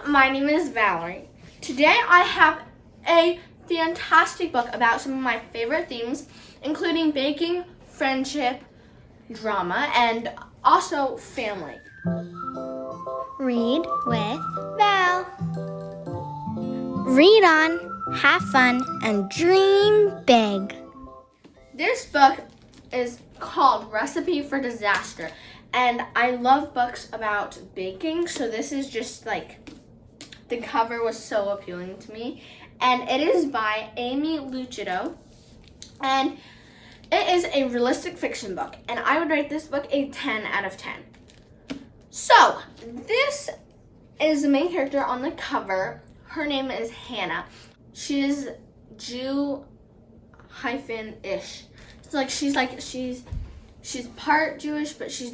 my name is Valerie. Today I have a fantastic book about some of my favorite themes, including baking, friendship, drama, and also family. Read with Val. Read on, have fun, and dream big. This book is called Recipe for Disaster, and I love books about baking, so this is just like, the cover was so appealing to me. And it is by Aimee Lucido, and it is a realistic fiction book, and I would rate this book a 10 out of 10. So, this is the main character on the cover. Her name is Hannah. She is Jew-ish. She's part Jewish, but she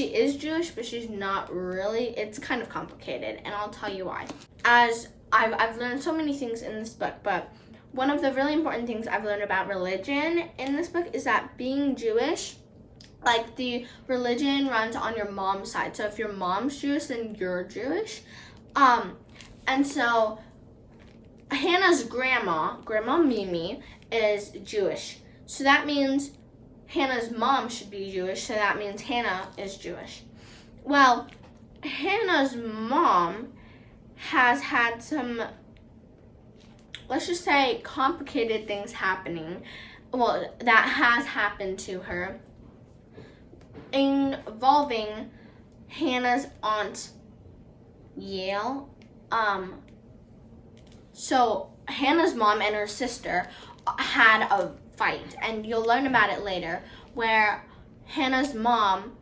is Jewish, but she's not really. It's kind of complicated, and I'll tell you why. As I've learned so many things in this book, but one of the really important things I've learned about religion in this book is that being Jewish, like the religion runs on your mom's side. So if your mom's Jewish, then you're Jewish. And so Hannah's Grandma Mimi, is Jewish. So that means Hannah's mom should be Jewish, so that means Hannah is Jewish. Well, Hannah's mom has had some, let's just say, complicated things happening. Well, that has happened to her, involving Hannah's aunt, Yale. So Hannah's mom and her sister had a fight, and you'll learn about it later, where Hannah's mom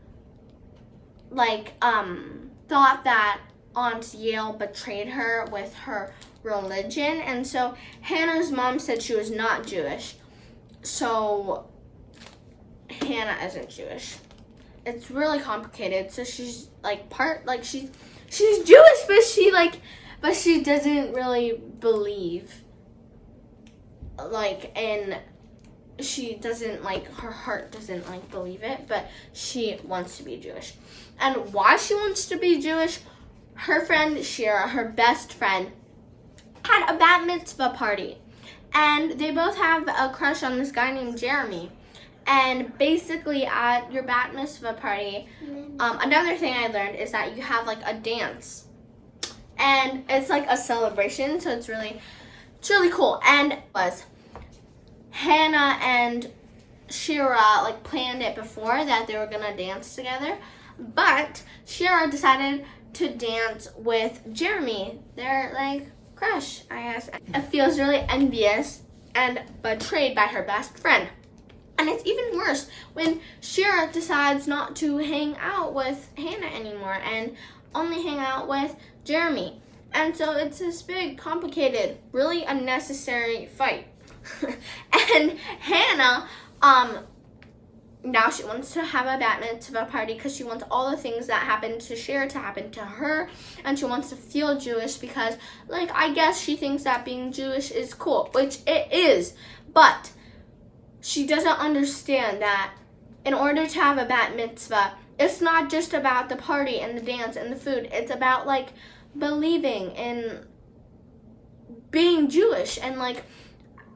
thought that Aunt Yale betrayed her with her religion, and so Hannah's mom said she was not Jewish, so Hannah isn't Jewish. It's really complicated. So she's she's Jewish, but she doesn't really believe she doesn't her heart doesn't believe it, but she wants to be Jewish. And why she wants to be Jewish, her friend Shira, her best friend, had a Bat Mitzvah party, and they both have a crush on this guy named Jeremy. And basically at your Bat Mitzvah party, another thing I learned is that you have a dance, and it's a celebration, so it's really cool. And it was Hannah and Shira planned it before that they were gonna dance together, but Shira decided to dance with Jeremy, their crush, I guess. It feels really envious and betrayed by her best friend. And it's even worse when Shira decides not to hang out with Hannah anymore and only hang out with Jeremy. And so it's this big, complicated, really unnecessary fight. And Hannah, now she wants to have a Bat Mitzvah party because she wants all the things that happened to Shira to happen to her, and she wants to feel Jewish because, I guess she thinks that being Jewish is cool, which it is, but she doesn't understand that in order to have a Bat Mitzvah, it's not just about the party and the dance and the food. It's about believing in being Jewish, and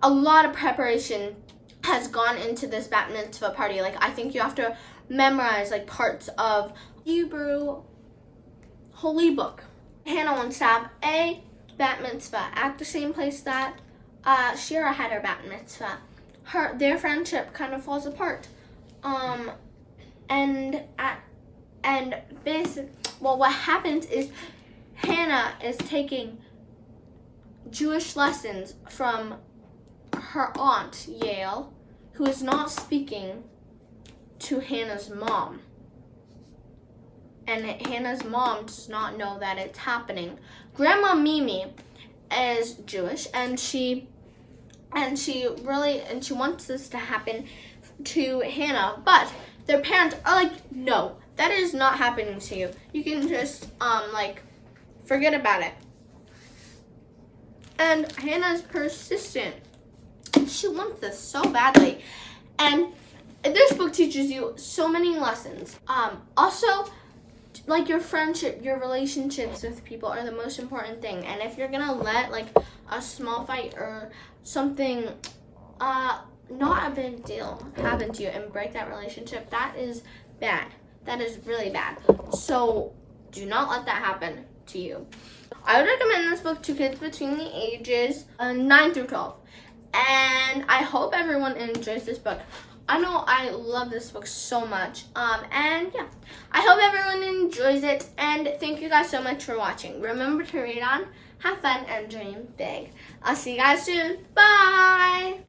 a lot of preparation has gone into this Bat Mitzvah party. I think you have to memorize parts of Hebrew holy book. Hannah wants to have a Bat Mitzvah at the same place that Shira had her Bat Mitzvah. Their friendship kind of falls apart. What happens is Hannah is taking Jewish lessons from her aunt, Yale, who is not speaking to Hannah's mom. And Hannah's mom does not know that it's happening. Grandma Mimi is Jewish, and she wants this to happen to Hannah, but their parents are no, that is not happening to you. You can just forget about it. And Hannah's persistent. She wants this so badly. And this book teaches you so many lessons. Also, like your friendship, your relationships with people are the most important thing. And if you're gonna let like a small fight or something, not a big deal happen to you and break that relationship, that is bad. That is really bad. So do not let that happen to you. I would recommend this book to kids between the ages 9 through 12. And I hope everyone enjoys this book. I know I love this book so much. And yeah, I hope everyone enjoys it. And thank you guys so much for watching. Remember to read on, have fun, and dream big. I'll see you guys soon. Bye!